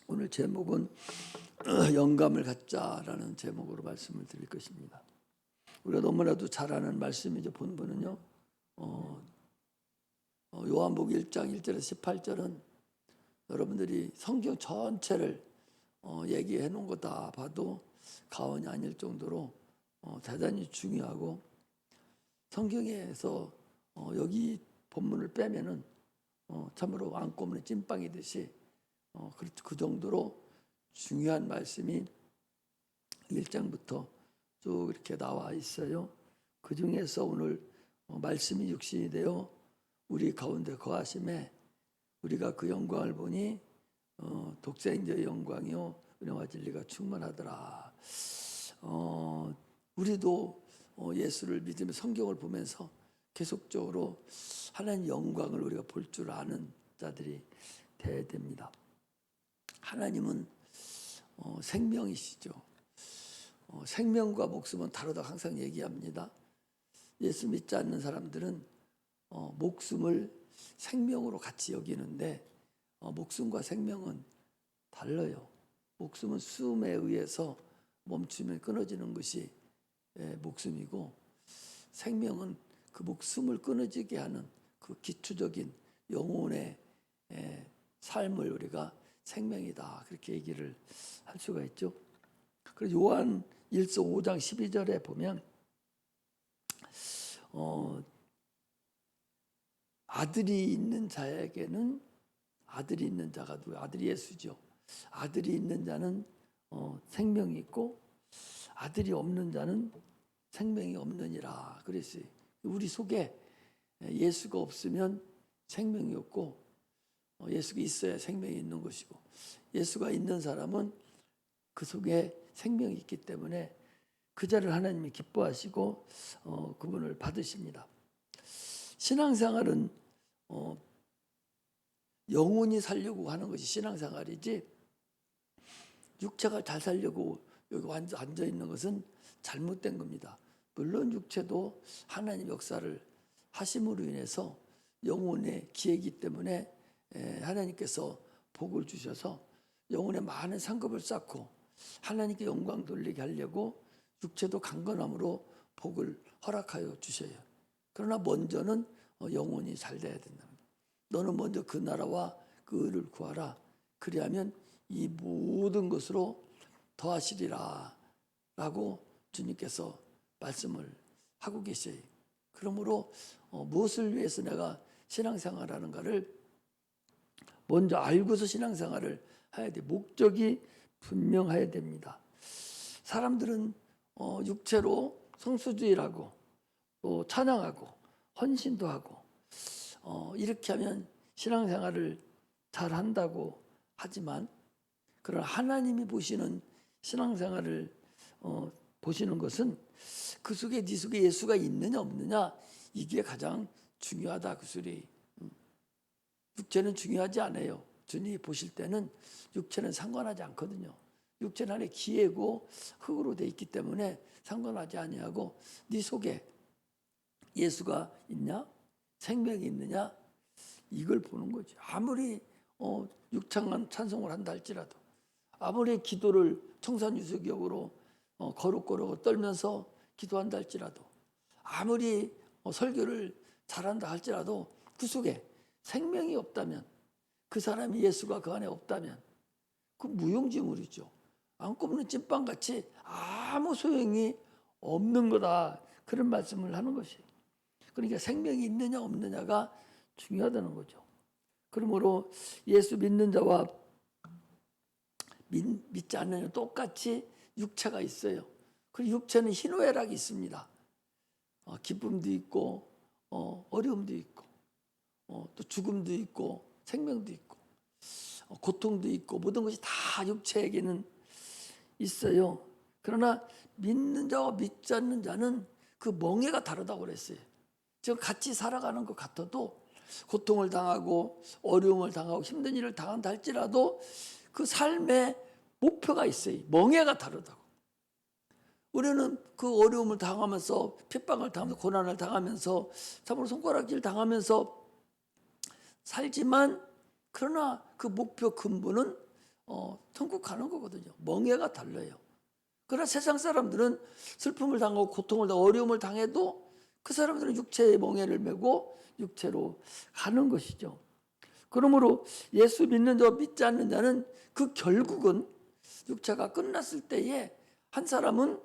오늘 제목은 영감을 갖자라는 제목으로 말씀을 드릴 것입니다. 우리가 너무나도 잘 아는 말씀이죠. 본문은요. 요한복음 1장 1절에서 18절은 여러분들이 성경 전체를 얘기해 놓은 거 다 봐도 가언이 아닐 정도로 대단히 중요하고, 성경에서 여기 본문을 빼면은 참으로 안고문에 찐빵이듯이 그 정도로 중요한 말씀이 1장부터 쭉 이렇게 나와 있어요. 그 중에서 오늘 말씀이 육신이 되어 우리 가운데 거하심에 우리가 그 영광을 보니 독생자의 영광이요 은혜와 진리가 충만하더라. 우리도 예수를 믿으며 성경을 보면서 계속적으로 하나님 영광을 우리가 볼 줄 아는 자들이 되어야 됩니다. 하나님은 생명이시죠. 생명과 목숨은 다르다고 항상 얘기합니다. 예수 믿지 않는 사람들은 목숨을 생명으로 같이 여기는데 목숨과 생명은 달라요. 목숨은 숨에 의해서 멈추면 끊어지는 것이 목숨이고, 생명은 그 목숨을 끊어지게 하는 그 기초적인 영혼의 삶을 우리가 생명이다, 그렇게 얘기를 할 수가 있죠. 그래서 요한 1서 5장 12절에 보면 아들이 있는 자에게는, 아들이 있는 자가 누구예요? 아들이 예수죠. 아들이 있는 자는 생명이 있고 아들이 없는 자는 생명이 없느니라 그랬어요. 우리 속에 예수가 없으면 생명이 없고 예수가 있어야 생명이 있는 것이고, 예수가 있는 사람은 그 속에 생명이 있기 때문에 그 자를 하나님이 기뻐하시고 그분을 받으십니다. 신앙생활은 영혼이 살려고 하는 것이 신앙생활이지, 육체가 잘 살려고 여기 앉아있는 것은 잘못된 겁니다. 물론 육체도 하나님 역사를 하심으로 인해서 영혼의 기회이기 때문에 하나님께서 복을 주셔서 영혼에 많은 상급을 쌓고 하나님께 영광 돌리게 하려고 육체도 강건함으로 복을 허락하여 주셔요. 그러나 먼저는 영혼이 잘 돼야 된다. 너는 먼저 그 나라와 그 의를 구하라. 그리하면 이 모든 것으로 더하시리라 라고 주님께서 말씀을 하고 계셔요. 그러므로 무엇을 위해서 내가 신앙생활하는가를 먼저 알고서 신앙생활을 해야 돼. 목적이 분명해야 됩니다. 사람들은 육체로 성수주의를 하고 또 찬양하고 헌신도 하고 이렇게 하면 신앙생활을 잘 한다고 하지만, 그러나 하나님이 보시는 신앙생활을 보시는 것은 그 속에 네 속에 예수가 있느냐 없느냐, 이게 가장 중요하다 그 소리. 육체는 중요하지 않아요. 주님이 보실 때는 육체는 상관하지 않거든요. 육체는 안에 기회고 흙으로 돼 있기 때문에 상관하지 아니하고 네 속에 예수가 있냐, 생명이 있느냐, 이걸 보는 거죠. 아무리 육창한 찬송을 한다 할지라도, 아무리 기도를 청산유수기역으로 거룩거룩 떨면서 기도한다 할지라도, 아무리 설교를 잘한다 할지라도 그 속에 생명이 없다면, 그 사람이 예수가 그 안에 없다면 그 무용지물이죠. 안고문은 찐빵같이 아무 소용이 없는 거다, 그런 말씀을 하는 것이에요. 그러니까 생명이 있느냐 없느냐가 중요하다는 거죠. 그러므로 예수 믿는 자와 믿지 않는 자는 똑같이 육체가 있어요. 그 육체는 희노애락이 있습니다. 기쁨도 있고 어려움도 있고 또 죽음도 있고 생명도 있고 고통도 있고 모든 것이 다 육체에게는 있어요. 그러나 믿는 자와 믿지 않는 자는 그 멍에가 다르다고 그랬어요. 지금 같이 살아가는 것 같아도 고통을 당하고 어려움을 당하고 힘든 일을 당한다 할지라도 그 삶에 목표가 있어요. 멍에가 다르다고. 우리는 그 어려움을 당하면서 핍박을 당하면서 고난을 당하면서 참으로 손가락질 당하면서 살지만, 그러나 그 목표 근본은 결국 가는 거거든요. 멍에가 달라요. 그러나 세상 사람들은 슬픔을 당하고 고통을 당하고 어려움을 당해도 그 사람들은 육체의 멍에를 메고 육체로 가는 것이죠. 그러므로 예수 믿는 자 믿지 않는 자는 그 결국은 육체가 끝났을 때에 한 사람은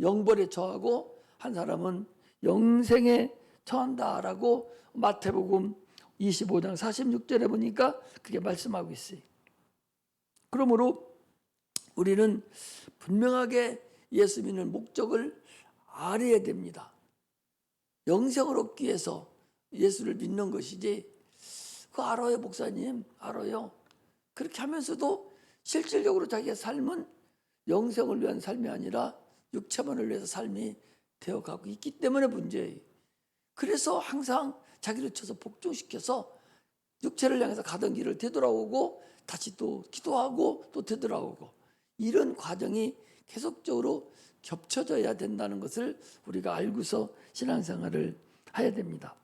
영벌에 처하고 한 사람은 영생에 처한다라고 마태복음 25장 46절에 보니까 그게 말씀하고 있어요. 그러므로 우리는 분명하게 예수 믿는 목적을 알아야 됩니다. 영생을 얻기 위해서 예수를 믿는 것이지, 그거 알아요 목사님, 알아요. 그렇게 하면서도 실질적으로 자기의 삶은 영생을 위한 삶이 아니라 육체만을 위해서 삶이 되어가고 있기 때문에 문제예요. 그래서 항상 자기를 쳐서 복종시켜서 육체를 향해서 가던 길을 되돌아오고 다시 또 기도하고 또 되돌아오고, 이런 과정이 계속적으로 겹쳐져야 된다는 것을 우리가 알고서 신앙생활을 해야 됩니다.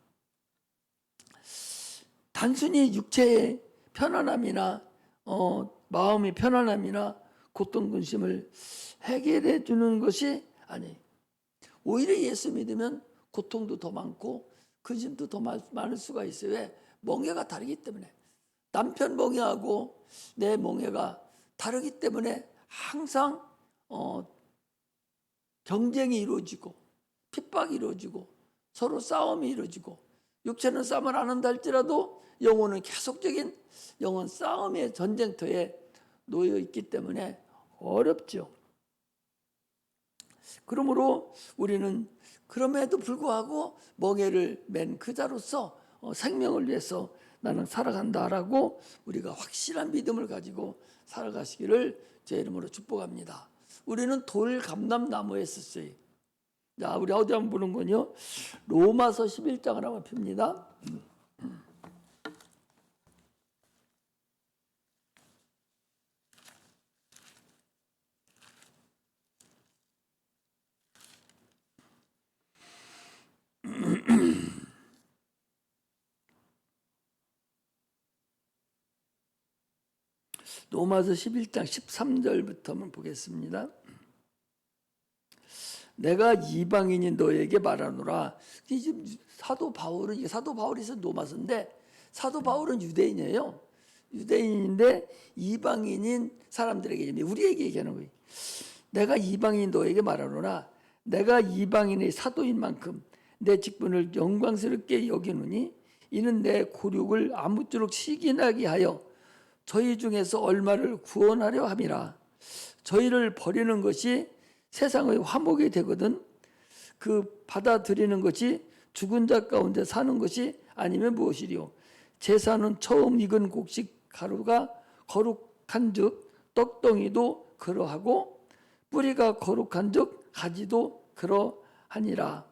단순히 육체의 편안함이나 마음의 편안함이나 고통 근심을 해결해 주는 것이 아니에요. 오히려 예수 믿으면 고통도 더 많고 근심도 더 많을 수가 있어요. 왜? 멍에가 다르기 때문에. 남편 멍에하고 내 멍에가 다르기 때문에 항상 경쟁이 이루어지고 핍박이 이루어지고 서로 싸움이 이루어지고, 육체는 싸움을 안 한다 할지라도 영혼은 계속적인 영혼 싸움의 전쟁터에 놓여 있기 때문에 어렵죠. 그러므로 우리는 그럼에도 불구하고 멍에를 맨 그 자로서 생명을 위해서 나는 살아간다라고 우리가 확실한 믿음을 가지고 살아가시기를 제 이름으로 축복합니다. 우리는 돌 감람나무에 썼어요. 자, 우리 어디 한번 보는 건요, 로마서 11장을 한번 핍니다. 로마서 11장 13절부터 한번 보겠습니다. 내가 이방인인 너에게 말하노라. 지금 사도 바울이 쓴 로마서인데, 사도 바울은 유대인이에요. 유대인인데 이방인인 사람들에게, 우리에게 얘기하는 거예요. 내가 이방인인 너에게 말하노라. 내가 이방인의 사도인 만큼 내 직분을 영광스럽게 여기노니 이는 내 고륙을 아무쪼록 시기나게 하여 저희 중에서 얼마를 구원하려 함이라. 저희를 버리는 것이 세상의 화목이 되거든 그 받아들이는 것이 죽은 자 가운데 사는 것이 아니면 무엇이리요. 제사는 처음 익은 곡식 가루가 거룩한즉 떡덩이도 그러하고 뿌리가 거룩한즉 가지도 그러하니라.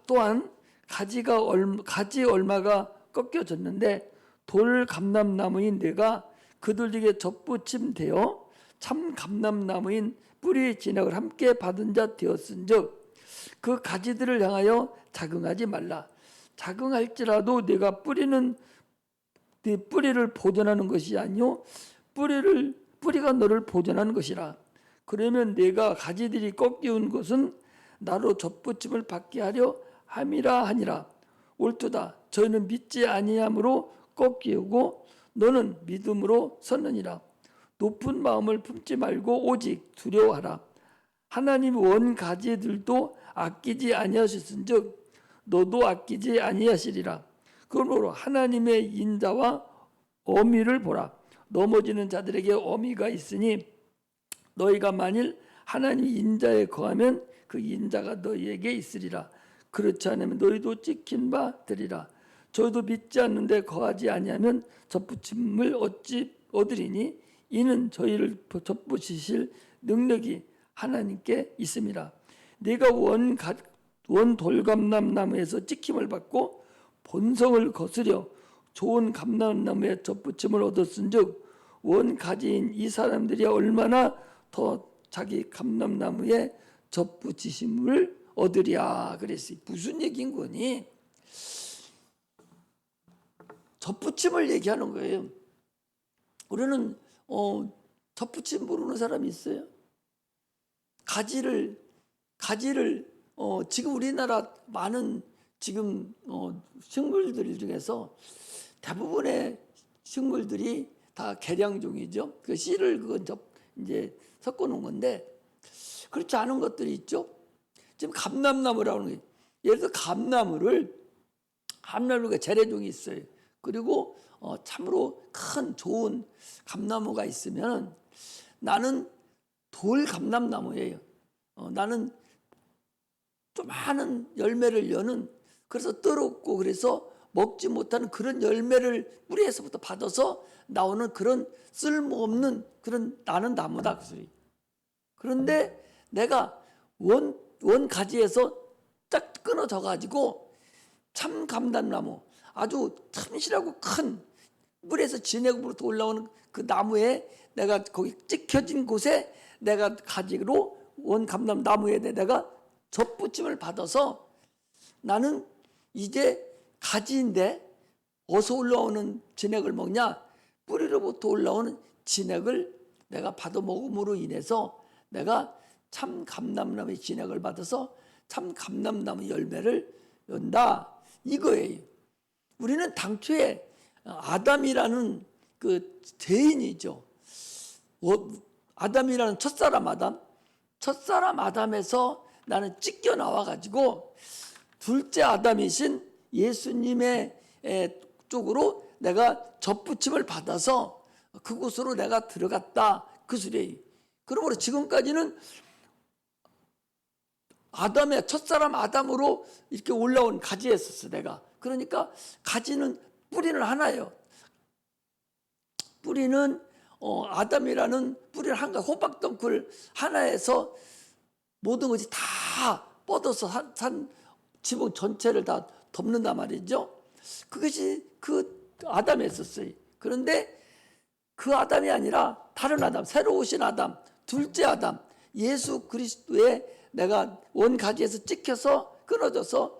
또한 가지 얼마가 꺾여졌는데 돌 감람나무인 내가 그들에게 접붙임되어 참 감람나무인 뿌리 진액을 함께 받은 자 되었은즉 그 가지들을 향하여 자긍하지 말라. 자긍할지라도 네가 네 뿌리를 보존하는 것이 아니요 뿌리가 너를 보존하는 것이라. 그러면 네가 가지들이 꺾이운 것은 나로 접붙임을 받게 하려 함이라 하니라. 옳도다. 저희는 믿지 아니함으로 꺾이고 너는 믿음으로 섰느니라. 높은 마음을 품지 말고 오직 두려워하라. 하나님 원 가지들도 아끼지 아니하셨은즉 너도 아끼지 아니하시리라. 그러므로 하나님의 인자와 어미를 보라. 넘어지는 자들에게 어미가 있으니 너희가 만일 하나님 인자에 거하면 그 인자가 너희에게 있으리라. 그렇지 않으면 너희도 찍힌 바 되리라. 저희도 믿지 않는데 거하지 아니하면 접붙임을 얻으리니 이는 저희를 접붙이실 능력이 하나님께 있음이라. 네가 원 돌감람나무에서 찍힘을 받고 본성을 거스려 좋은 감람나무에 접붙임을 얻었은즉 원 가지인 이 사람들이 얼마나 더 자기 감람나무에 접붙이심을 얻으랴 그랬어요. 무슨 얘기인 거니? 접붙임을 얘기하는 거예요. 우리는 덧붙임 모르는 사람이 있어요? 가지를 지금 우리나라 많은 지금 식물들 중에서 대부분의 식물들이 다 계량종이죠. 그 씨를 이제 섞어 놓은 건데 그렇지 않은 것들이 있죠. 지금 감람나무라고 하는 게 예를 들어 감나무가 재래종이 있어요. 그리고 참으로 큰 좋은 감나무가 있으면 나는 돌 감람나무예요. 나는 좀 많은 열매를 여는 그래서 떨었고 그래서 먹지 못하는 그런 열매를 뿌리에서부터 받아서 나오는 그런 쓸모없는 그런 나는 나무다. 그런데 내가 원 가지에서 딱 끊어져 가지고 참 감람나무 아주 튼실하고 큰 뿌리에서 진액으로부터 올라오는 그 나무에 내가 거기 찍혀진 곳에 내가 가지로 원 감람나무에 내가 접붙임을 받아서 나는 이제 가지인데 어디서 올라오는 진액을 먹냐? 뿌리로부터 올라오는 진액을 내가 받아 먹음으로 인해서 내가 참 감람나무의 진액을 받아서 참 감람나무 열매를 연다 이거예요. 우리는 당초에 아담이라는 그 죄인이죠. 아담이라는 첫사람 아담에서 나는 찢겨 나와 가지고 둘째 아담이신 예수님의 쪽으로 내가 접붙임을 받아서 그곳으로 내가 들어갔다 그 소리예요. 그러므로 지금까지는 아담의 첫사람 아담으로 이렇게 올라온 가지였었어 내가. 그러니까 가지는 뿌리는 하나예요. 뿌리는 아담이라는 뿌리를 한가 호박덩굴 하나에서 모든 것이 다 뻗어서 산 지붕 전체를 다 덮는단 말이죠. 그것이 그 아담이었었어요. 그런데 그 아담이 아니라 다른 아담, 새로 오신 아담, 둘째 아담, 예수 그리스도의 내가 원 가지에서 찍혀서 끊어져서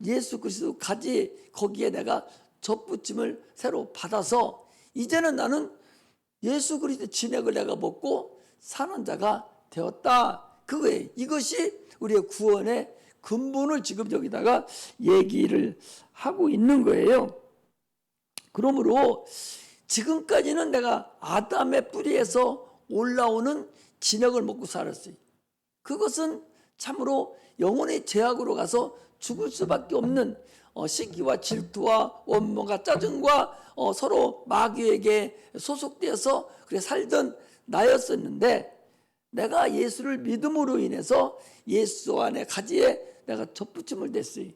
예수 그리스도 가지 거기에 내가 접붙임을 새로 받아서 이제는 나는 예수 그리스도 진액을 내가 먹고 사는 자가 되었다. 그거예요. 이것이 우리의 구원의 근본을 지금 여기다가 얘기를 하고 있는 거예요. 그러므로 지금까지는 내가 아담의 뿌리에서 올라오는 진액을 먹고 살았어요. 그것은 참으로 영혼의 죄악으로 가서 죽을 수밖에 없는 시기와 질투와 원망과 짜증과 서로 마귀에게 소속되어서 그래 살던 나였었는데 내가 예수를 믿음으로 인해서 예수 안에 가지에 내가 접붙임을 됐어요.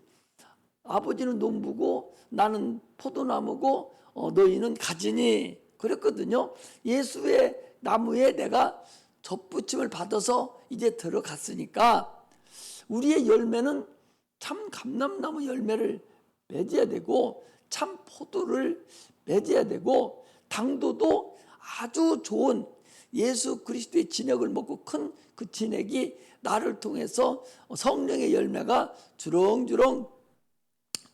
아버지는 농부고 나는 포도나무고 너희는 가지니 그랬거든요. 예수의 나무에 내가 접붙임을 받아서 이제 들어갔으니까 우리의 열매는 참 감람나무 열매를 맺어야 되고 참 포도를 맺어야 되고 당도도 아주 좋은 예수 그리스도의 진액을 먹고 큰 그 진액이 나를 통해서 성령의 열매가 주렁주렁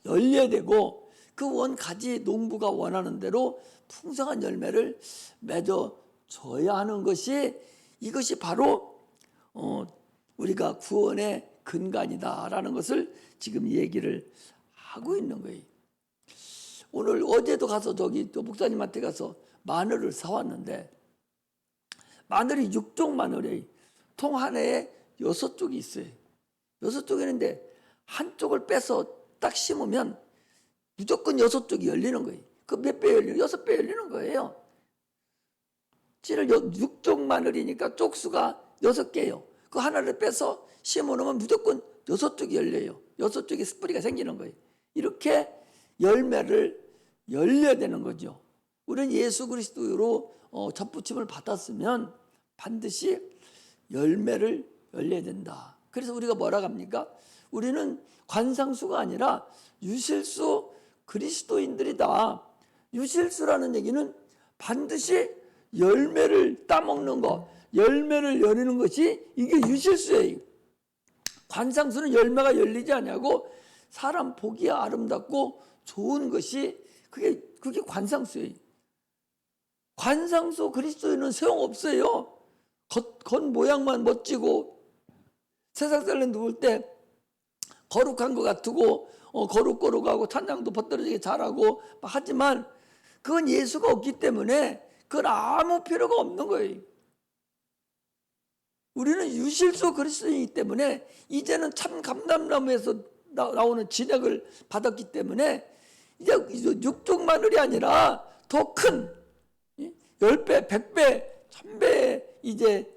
열려야 되고 그 원가지 농부가 원하는 대로 풍성한 열매를 맺어줘야 하는 것이 이것이 바로 우리가 구원의 근간이다라는 것을 지금 얘기를 하고 있는 거예요. 오늘 어제도 가서 저기 또 목사님한테 가서 마늘을 사왔는데 마늘이 6종 마늘이에요. 통 하나에 6쪽이 있어요. 6쪽이 있는데 한쪽을 빼서 딱 심으면 무조건 6쪽이 열리는 거예요. 그 몇 배 열리는 6배 열리는 거예요. 찌를 6쪽 마늘이니까 쪽수가 6개예요. 그 하나를 빼서 심어놓으면 무조건 6쪽이 열려요. 6쪽의 뿌리가 생기는 거예요. 이렇게 열매를 열려야 되는 거죠. 우리는 예수 그리스도로 접붙임을 받았으면 반드시 열매를 열려야 된다. 그래서 우리가 뭐라 합니까? 우리는 관상수가 아니라 유실수 그리스도인들이다. 유실수라는 얘기는 반드시 열매를 따먹는 것, 열매를 열리는 것이 이게 유실수예요. 관상수는 열매가 열리지 않냐고 사람 보기에 아름답고 좋은 것이 그게 관상수예요. 관상소 그리스도인은 소용없어요. 겉 모양만 멋지고 세상 사람 누울 때 거룩한 것 같고 거룩거룩하고 찬양도 벗떨어지게 잘하고 하지만 그건 예수가 없기 때문에 그건 아무 필요가 없는 거예요. 우리는 유실소 그리스도이기 때문에 이제는 참 감람나무에서 나오는 진액을 받았기 때문에 이제 육종 마늘이 아니라 더 큰 10배, 100배, 1000배의 이제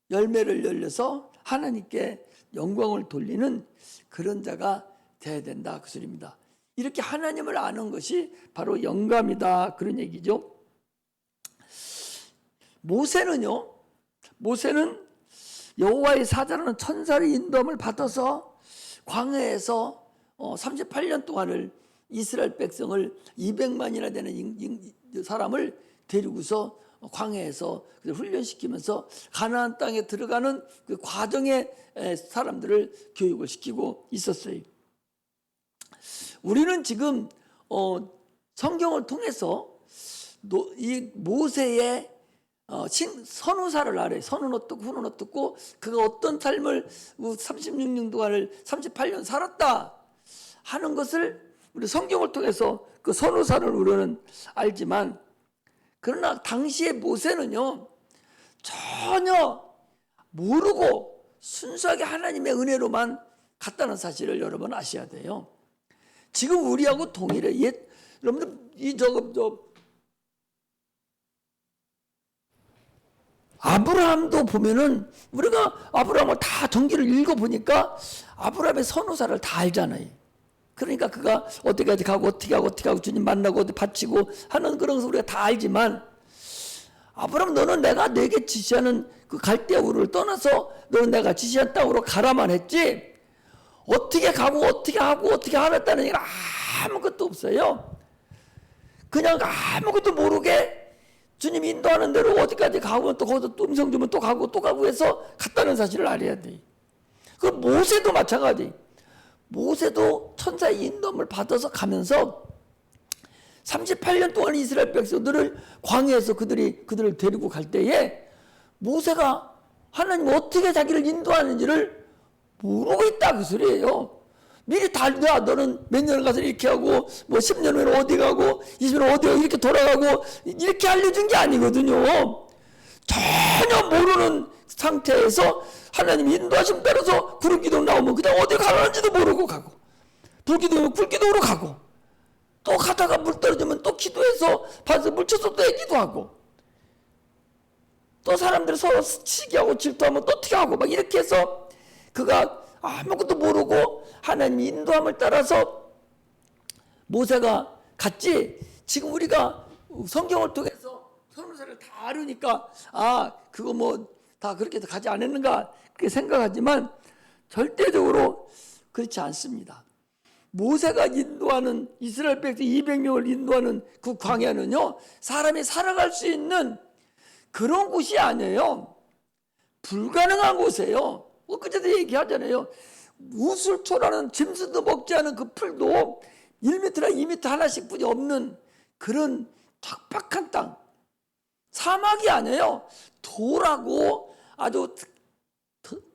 열매를 열려서 하나님께 영광을 돌리는 그런 자가 돼야 된다 그 소리입니다. 이렇게 하나님을 아는 것이 바로 영감이다 그런 얘기죠. 모세는요, 모세는 여호와의 사자라는 천사의 인도함을 받아서 광야에서 38년 동안을 이스라엘 백성을 200만이나 되는 사람을 데리고서 광야에서 훈련시키면서 가나안 땅에 들어가는 그 과정에 사람들을 교육을 시키고 있었어요. 우리는 지금 성경을 통해서 이 모세의 선후사를 알아요. 선은 어떻고 후는 어떻고 그가 어떤 삶을 36년 동안을 38년 살았다 하는 것을 우리 성경을 통해서 그 선후사를 우리는 알지만, 그러나 당시의 모세는요 전혀 모르고 순수하게 하나님의 은혜로만 갔다는 사실을 여러분 아셔야 돼요. 지금 우리하고 동일해. 여러분들 아브라함도 보면은 우리가 아브라함을 다 전기를 읽어보니까 아브라함의 선후사를 다 알잖아요. 그러니까 그가 어디까지 가고 어떻게 하고 주님 만나고 어디 바치고 하는 그런 거 우리가 다 알지만, 아브라함 너는 내가 내게 지시하는 그 갈대아 우르를 떠나서 너는 내가 지시한 땅으로 가라만 했지 어떻게 가고 어떻게 하고 어떻게 하랬다는 얘기는 아무것도 없어요. 그냥 아무것도 모르게 주님이 인도하는 대로 어디까지 가고 또 거기서 또 음성 주면 또 가고 해서 갔다는 사실을 알아야 돼. 그 모세도 마찬가지. 모세도 천사의 인도함을 받아서 가면서 38년 동안 이스라엘 백성들을 광야에서 그들을 데리고 갈 때에 모세가 하나님 어떻게 자기를 인도하는지를 모르고 있다 그 소리예요. 미리 다 너는 몇 년을 가서 이렇게 하고 뭐 10년 후에 어디 가고 20년 어디 가고 이렇게 돌아가고 이렇게 알려준 게 아니거든요. 전혀 모르는 상태에서 하나님이 인도하심 따라서 구름기둥 나오면 그냥 어디 가는지도 모르고 가고, 불기둥이면 불기둥으로 가고, 또 가다가 물 떨어지면 또 기도해서 받아서 물 쳐서 또 애기도 하고, 또 사람들이 서로 시기하고 질투하면 또 튀어하고 막 이렇게 해서 그가 아무것도 모르고 하나님이 인도함을 따라서 모세가 갔지. 지금 우리가 성경을 통해서 선후사를 다 알으니까 그거 뭐 다 그렇게 가지 않았는가 그렇게 생각하지만 절대적으로 그렇지 않습니다. 모세가 인도하는 이스라엘 백성 200명을 인도하는 그 광야는요 사람이 살아갈 수 있는 그런 곳이 아니에요. 불가능한 곳이에요. 그제도 얘기하잖아요. 우슬초라는 짐승도 먹지 않은 그 풀도 1m나 2m 하나씩 뿐이 없는 그런 척박한 땅, 사막이 아니에요. 돌하고 아주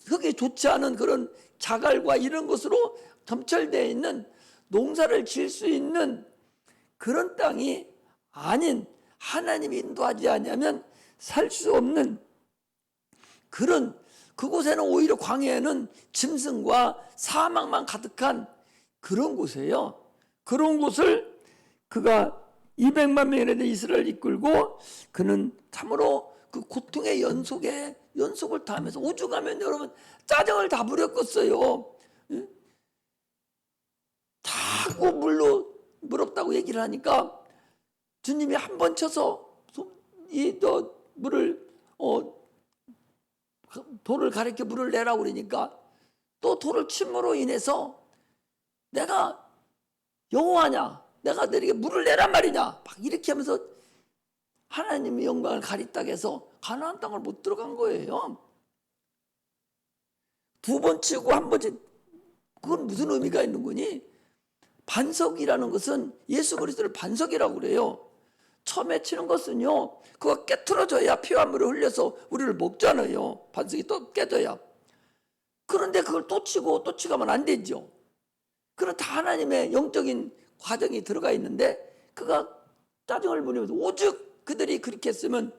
흙이 좋지 않은 그런 자갈과 이런 것으로 점철되어 있는 농사를 지을 수 있는 그런 땅이 아닌, 하나님이 인도하지 않으면 살 수 없는 그런, 그곳에는 오히려 광야에는 짐승과 사막만 가득한 그런 곳이에요. 그런 곳을 그가 200만 명이나 되는 이스라엘을 이끌고 그는 참으로 그 고통의 연속을 다하면서 오죽하면 여러분 짜증을 다 부렸겠어요. 자꾸 물 없다고 얘기를 하니까 주님이 한 번 쳐서 물을 돌을 가리켜 물을 내라고 그러니까 또 돌을 침으로 인해서 내가 여호와냐, 내가 너에게 물을 내란 말이냐 막 이렇게 하면서 하나님의 영광을 가리딱 해서 가나안 땅을 못 들어간 거예요. 두 번 치고 한 번 치고 그건 무슨 의미가 있는 거니? 반석이라는 것은 예수 그리스도를 반석이라고 그래요. 처음에 치는 것은요, 그거 깨트려져야 피와 물을 흘려서 우리를 먹잖아요. 반석이 또 깨져야. 그런데 그걸 또 치고 또 치가면 안 되죠. 그런 다 하나님의 영적인 과정이 들어가 있는데, 그가 짜증을 부리면서 오죽 그들이 그렇게 했으면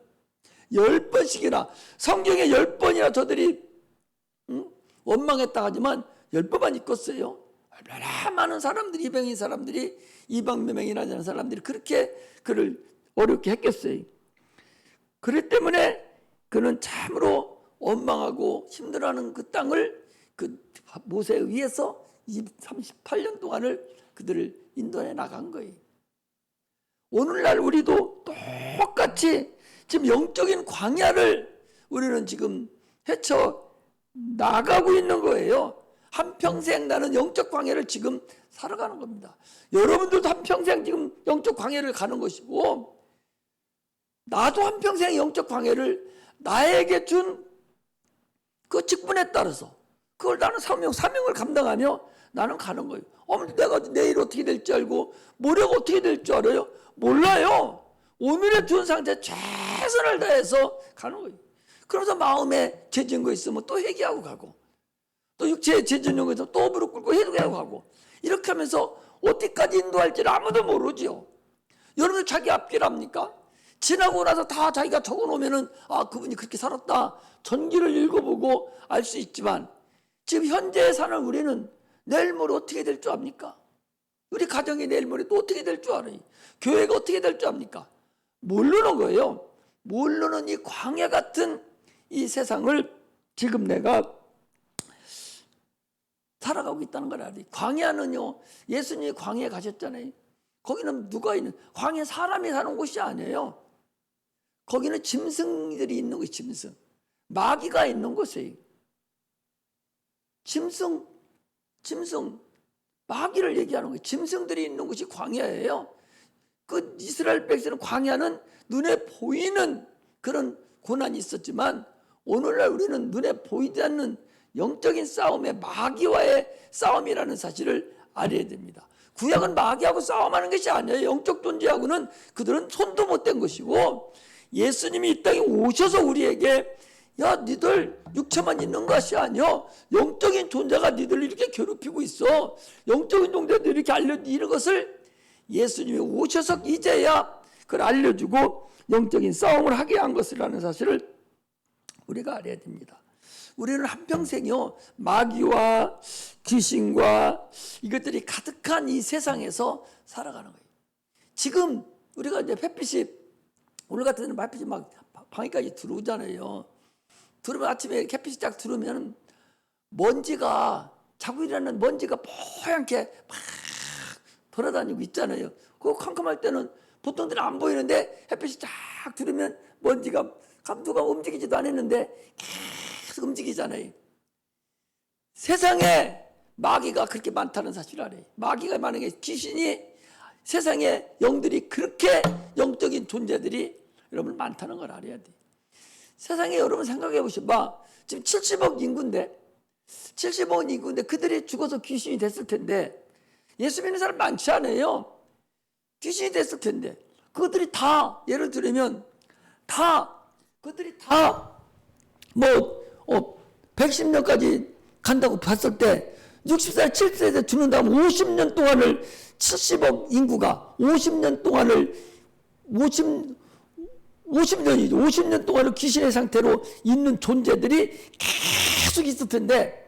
10번씩이나, 성경에 10번이나 저들이 원망했다 하지만 10번만 읽었어요. 얼마나 많은 사람들이, 이방인 사람들이, 이방매명이라는 사람들이 그렇게 그를 어렵게 했겠어요. 그렇기 때문에 그는 참으로 원망하고 힘들어하는 그 땅을 그 모세에 의해서 38년 동안을 그들을 인도해 나간 거예요. 오늘날 우리도 똑같이 지금 영적인 광야를 우리는 지금 헤쳐 나가고 있는 거예요. 한평생 나는 영적 광야를 지금 살아가는 겁니다. 여러분들도 한평생 지금 영적 광야를 가는 것이고, 나도 한평생 영적 광야를 나에게 준 그 직분에 따라서 그걸 나는 사명을 감당하며 나는 가는 거예요. 내가 내일 어떻게 될지 알고 모레가 어떻게 될 줄 알아요? 몰라요. 오늘의 둔 상태 최선을 다해서 가는 거예요. 그러면서 마음에 죄진 거 있으면 또 회개하고 가고, 또 육체에 죄진 거 있으면 또 무릎 꿇고 회개하고 가고, 이렇게 하면서 어디까지 인도할지를 아무도 모르죠. 여러분들 자기 앞길 합니까? 지나고 나서 다 자기가 적어놓으면은 그분이 그렇게 살았다, 전기를 읽어보고 알 수 있지만, 지금 현재 사는 우리는 내일 모레 어떻게 될 줄 압니까? 우리 가정이 내일 모레 또 어떻게 될 줄 알아요? 교회가 어떻게 될 줄 압니까? 모르는 거예요. 모르는 이 광야 같은 이 세상을 지금 내가 살아가고 있다는 걸 알아요. 광야는요, 예수님이 광야에 가셨잖아요. 거기는 누가 있는, 광야 사람이 사는 곳이 아니에요. 거기는 짐승들이 있는 곳이 짐승. 마귀가 있는 곳이에요. 짐승, 마귀를 얘기하는 거예요. 짐승들이 있는 곳이 광야예요. 그 이스라엘 백성은 광야는 눈에 보이는 그런 고난이 있었지만, 오늘날 우리는 눈에 보이지 않는 영적인 싸움의 마귀와의 싸움이라는 사실을 알아야 됩니다. 구약은 마귀하고 싸움하는 것이 아니에요. 영적 존재하고는 그들은 손도 못 댄 것이고, 예수님이 이 땅에 오셔서 우리에게 니들 육체만 있는 것이 아니요, 영적인 존재가 니들 이렇게 괴롭히고 있어, 영적인 존재들 이렇게 알려주는 것을 예수님이 오셔서 이제야 그걸 알려주고 영적인 싸움을 하게 한 것이라는 사실을 우리가 알아야 됩니다. 우리는 한평생요, 마귀와 귀신과 이것들이 가득한 이 세상에서 살아가는 거예요. 지금 우리가 이제 햇빛이, 오늘 같은 데는 햇빛이 막 방에까지 들어오잖아요. 들어오면 아침에 햇빛이 딱 들어오면 먼지가, 자고 일어나는 먼지가 뽀얗게 막 돌아다니고 있잖아요. 그거 캄캄할 때는 보통들은 안 보이는데 햇빛이 쫙 들어오면 먼지가 감도가 움직이지도 않았는데 계속 움직이잖아요. 세상에 마귀가 그렇게 많다는 사실을 알아요. 마귀가 만약에 귀신이, 세상에 영들이 그렇게 영적인 존재들이 여러분 많다는 걸 알아야 돼요. 세상에 여러분 생각해 보셔봐. 지금 70억 인구인데, 70억 인구인데 그들이 죽어서 귀신이 됐을 텐데, 예수 믿는 사람 많지 않아요. 귀신이 됐을 텐데, 그들이 다, 예를 들면 그들이 다 110년까지 간다고 봤을 때 60살, 70세 죽는다면 50년 동안을, 70억 인구가 50년 동안을 50년이죠. 50년 동안을 귀신의 상태로 있는 존재들이 계속 있을 텐데,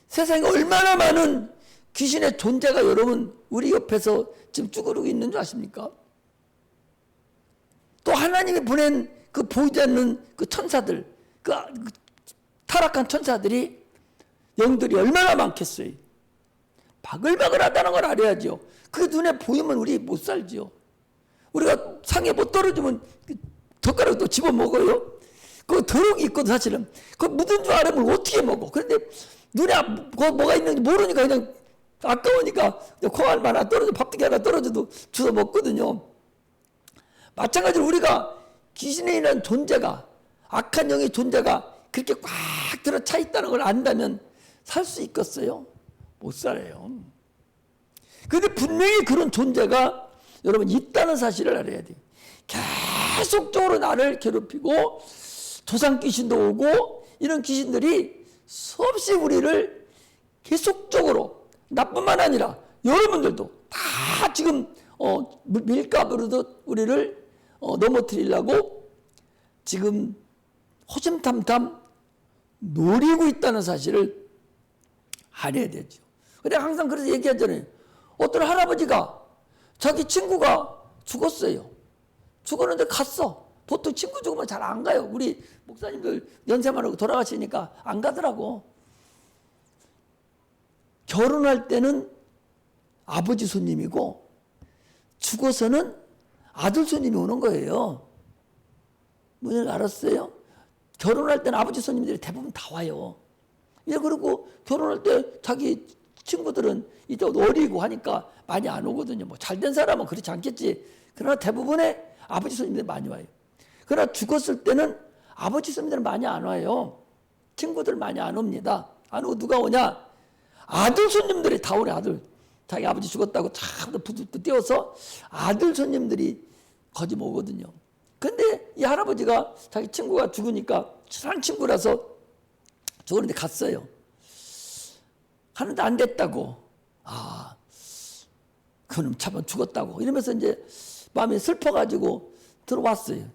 세상에 얼마나 많은 귀신의 존재가 여러분 우리 옆에서 지금 쭈그르고 있는 줄 아십니까? 또 하나님이 보낸 그 보이지 않는 그 천사들, 그 타락한 천사들이, 영들이 얼마나 많겠어요. 바글바글하다는 걸 알아야죠. 그게 눈에 보이면 우리 못 살죠. 우리가 상에 못 떨어지면 젓가락 또 집어 먹어요. 그 더러운 있거든 사실은. 그 묻은 줄 알으면 어떻게 먹어. 그런데 눈에 뭐가 있는지 모르니까 그냥 아까우니까 콩알 하나 떨어져, 밥두개 하나 떨어져도 주워 먹거든요. 마찬가지로 우리가 귀신에 의한 존재가, 악한 영의 존재가 그렇게 꽉 들어차 있다는 걸 안다면 살 수 있겠어요? 못 살아요. 그런데 분명히 그런 존재가 여러분 있다는 사실을 알아야 돼요. 계속적으로 나를 괴롭히고 조상 귀신도 오고 이런 귀신들이 수없이 우리를 계속적으로 나뿐만 아니라 여러분들도 다 지금 밀가부르듯 우리를 넘어뜨리려고 지금 호심탐탐 노리고 있다는 사실을 알아야 되죠. 근데 항상 그래서 얘기하잖아요. 어떤 할아버지가 자기 친구가 죽었어요. 죽었는데 갔어. 보통 친구 죽으면 잘 안 가요. 우리 목사님들 연세 많고 돌아가시니까 안 가더라고. 결혼할 때는 아버지 손님이고 죽어서는 아들 손님이 오는 거예요. 뭔지 알았어요? 결혼할 때는 아버지 손님들이 대부분 다 와요. 예, 그리고 결혼할 때 자기 친구들은 이제 어리고 하니까 많이 안 오거든요. 뭐 잘된 사람은 그렇지 않겠지. 그러나 대부분의 아버지 손님들이 많이 와요. 그러나 죽었을 때는 아버지 손님들은 많이 안 와요. 친구들 많이 안 옵니다. 안 오고 누가 오냐? 아들 손님들이 다 오래. 아들. 자기 아버지 죽었다고 참 부득부득 띄워서 아들 손님들이 거짓 오거든요. 근데 이 할아버지가 자기 친구가 죽으니까 친한 친구라서 죽었는데 갔어요. 하는데 안 됐다고. 아, 그놈 참 죽었다고. 이러면서 이제 마음이 슬퍼가지고 들어왔어요.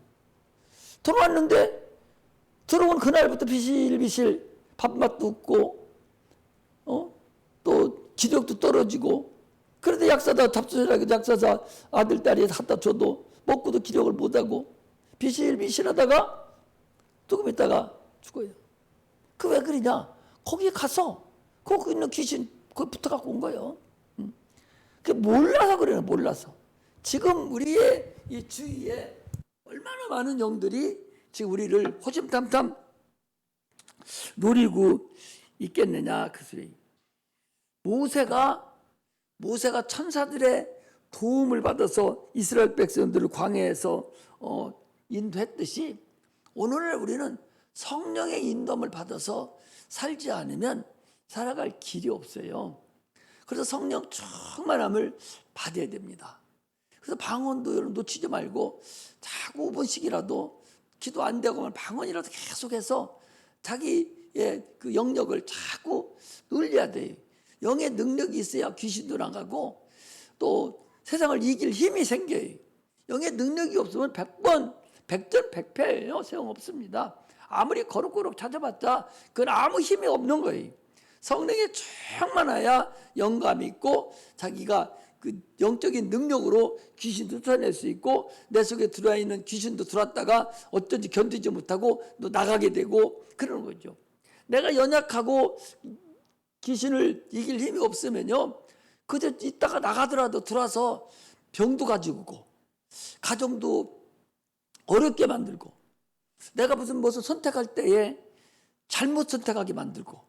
들어왔는데 들어온 그날부터 비실비실 밥맛도 없고 또 기력도 떨어지고 그런데 약사다 잡수시라고 약사사 아들 딸이 갖다 줘도 먹고도 기력을 못하고 비실비실하다가 조금 있다가 죽어요. 그 왜 그러냐? 거기에 가서 거기 있는 귀신 거기 붙어갖고 온 거예요. 그 몰라서 그래요. 몰라서. 지금 우리의 이 주위에 얼마나 많은 영들이 지금 우리를 호심탐탐 노리고 있겠느냐 그 소리. 모세가 천사들의 도움을 받아서 이스라엘 백성들을 광야에서 인도했듯이 오늘날 우리는 성령의 인도함을 받아서 살지 않으면 살아갈 길이 없어요. 그래서 성령 충만함을 받아야 됩니다. 그래서 방언도 여러분 놓치지 말고 자꾸 5분씩이라도 기도 안 되고 하면 방언이라도 계속해서 자기의 그 영역을 자꾸 늘려야 돼요. 영의 능력이 있어야 귀신도 나가고 또 세상을 이길 힘이 생겨요. 영의 능력이 없으면 100번, 100전 100패예요. 소용없습니다. 아무리 거룩거룩 찾아봤자 그건 아무 힘이 없는 거예요. 성령이 충만해야 영감이 있고 자기가 그 영적인 능력으로 귀신도 쫓아낼 수 있고 내 속에 들어와 있는 귀신도 들어왔다가 어쩐지 견디지 못하고 또 나가게 되고 그러는 거죠. 내가 연약하고 귀신을 이길 힘이 없으면요 그저 있다가 나가더라도 들어와서 병도 가지고 오고 가정도 어렵게 만들고 내가 무슨 선택할 때에 잘못 선택하게 만들고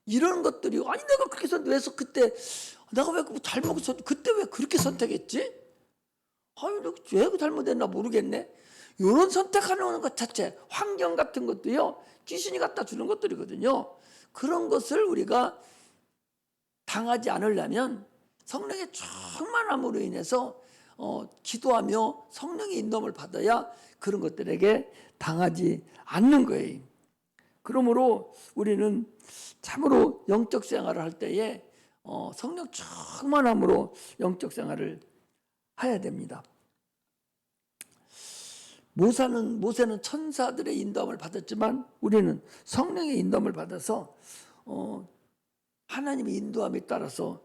이런 것들이 아니 내가 그렇게 선택해서 그때 내가 왜 잘못 그때 왜 그렇게 선택했지? 아니 내가 왜 잘못했나 모르겠네. 이런 선택하는 것 자체 환경 같은 것도요 귀신이 갖다 주는 것들이거든요. 그런 것을 우리가 당하지 않으려면 성령의 충만함으로 인해서 기도하며 성령의 인도함을 받아야 그런 것들에게 당하지 않는 거예요. 그러므로 우리는 참으로 영적 생활을 할 때에 성령 충만함으로 영적 생활을 해야 됩니다. 모세는 천사들의 인도함을 받았지만 우리는 성령의 인도함을 받아서 하나님의 인도함에 따라서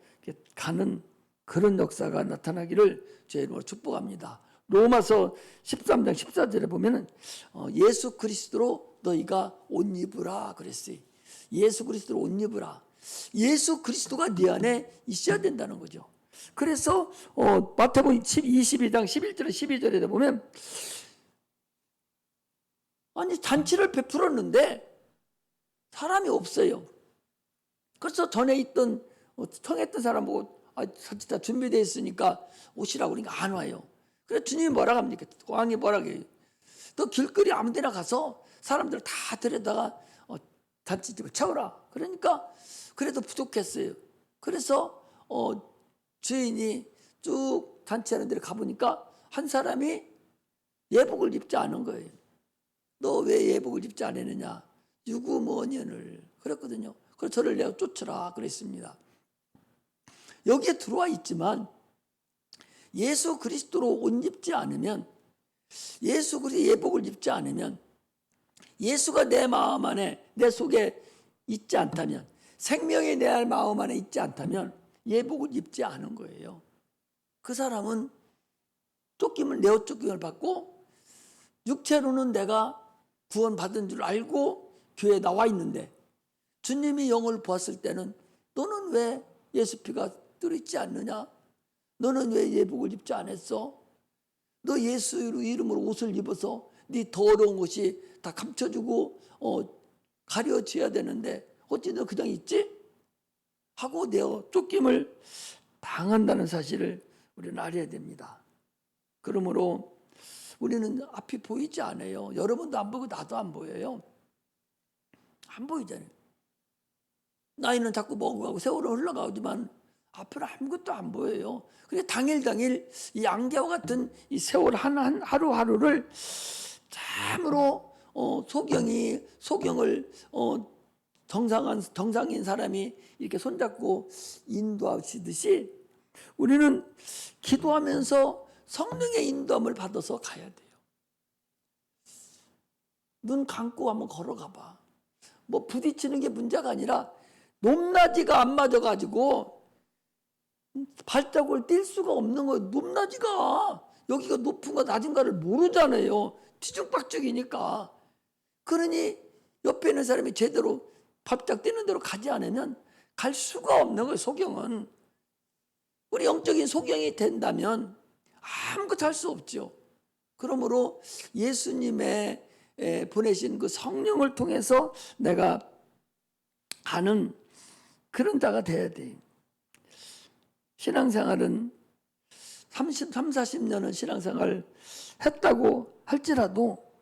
가는 그런 역사가 나타나기를 주의 이름으로 축복합니다. 로마서 13장 14절에 보면은 예수 그리스도로 너희가 옷 입으라 그랬어요. 예수 그리스도로 옷 입으라. 예수 그리스도가 네 안에 있어야 된다는 거죠. 그래서 마태복음 22장 11절에 12절에 보면 아니 잔치를 베풀었는데 사람이 없어요. 그래서 전에 있던 청했던 사람 보고 잔치 다 준비되어 있으니까 오시라고 그러니까 안 와요. 그래서 주님이 뭐라고 합니까? 왕이 뭐라고 해요? 너 길거리 아무 데나 가서 사람들 다 데려다가 잔치집을 채워라. 그러니까 그래도 부족했어요. 그래서 주인이 쭉 잔치하는 데를 가보니까 한 사람이 예복을 입지 않은 거예요. 너 왜 예복을 입지 않았느냐? 유구머년을 그랬거든요. 그래서 저를 내가 쫓으라 그랬습니다. 여기에 들어와 있지만 예수 그리스도로 옷 입지 않으면, 예수 그리스도 예복을 입지 않으면, 예수가 내 마음 안에 내 속에 있지 않다면, 생명이 내 마음 안에 있지 않다면 예복을 입지 않은 거예요. 그 사람은 쫓김을, 내어 쫓김을 받고 육체로는 내가 구원받은 줄 알고 교회에 나와 있는데 주님이 영을 보았을 때는 너는 왜 예수 피가 뚫리지 않느냐? 너는 왜 예복을 입지 않았어? 너 예수 이름으로 옷을 입어서 네 더러운 옷이 다 감춰주고 가려져야 되는데 어찌 너 그냥 있지? 하고 내어 쫓김을 당한다는 사실을 우리는 알아야 됩니다. 그러므로 우리는 앞이 보이지 않아요. 여러분도 안 보고 나도 안 보여요. 안 보이잖아요. 나이는 자꾸 먹어가고 세월은 흘러가지만 앞으로 아무것도 안 보여요. 그래서 당일 이 안개와 같은 이 세월 하루하루를 참으로 소경을 정상인 사람이 이렇게 손잡고 인도하시듯이 우리는 기도하면서 성령의 인도함을 받아서 가야 돼요. 눈 감고 한번 걸어가 봐. 뭐 부딪히는 게 문제가 아니라 높낮이가 안 맞아가지고 발자국을 뛸 수가 없는 거예요. 높낮이가 여기가 높은가 낮은가를 모르잖아요. 뒤죽박죽이니까. 그러니 옆에 있는 사람이 제대로 발짝 뛰는 대로 가지 않으면 갈 수가 없는 거예요. 소경은. 우리 영적인 소경이 된다면 아무것도 할 수 없죠. 그러므로 예수님의 보내신 그 성령을 통해서 내가 가는 그런 자가 돼야 돼요. 신앙생활은 40년은 신앙생활 했다고 할지라도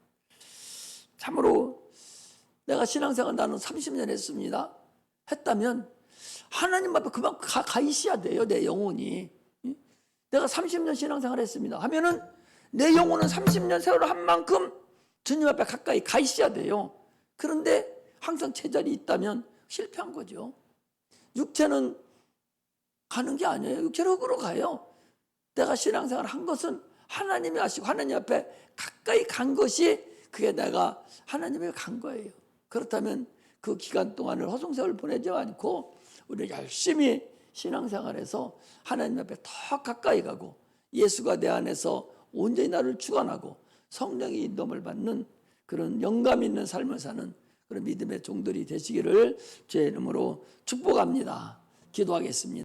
참으로 내가 신앙생활 나는 30년 했습니다. 했다면 하나님 앞에 그만 가 있어야 돼요. 내 영혼이. 내가 30년 신앙생활 했습니다 하면은 내 영혼은 30년 세월을 한 만큼 주님 앞에 가까이 가 있어야 돼요. 그런데 항상 제자리 있다면 실패한 거죠. 육체는 가는 게 아니에요. 육체는 흙으로 가요. 내가 신앙생활 한 것은 하나님이 아시고 하나님 앞에 가까이 간 것이 그게 내가 하나님에 간 거예요. 그렇다면 그 기간 동안을 허송세월 보내지 않고 우리 열심히 신앙생활에서 하나님 앞에 더 가까이 가고 예수가 내 안에서 온전히 나를 주관하고 성령의 인도를 받는 그런 영감 있는 삶을 사는 그런 믿음의 종들이 되시기를 주의 이름으로 축복합니다. 기도하겠습니다.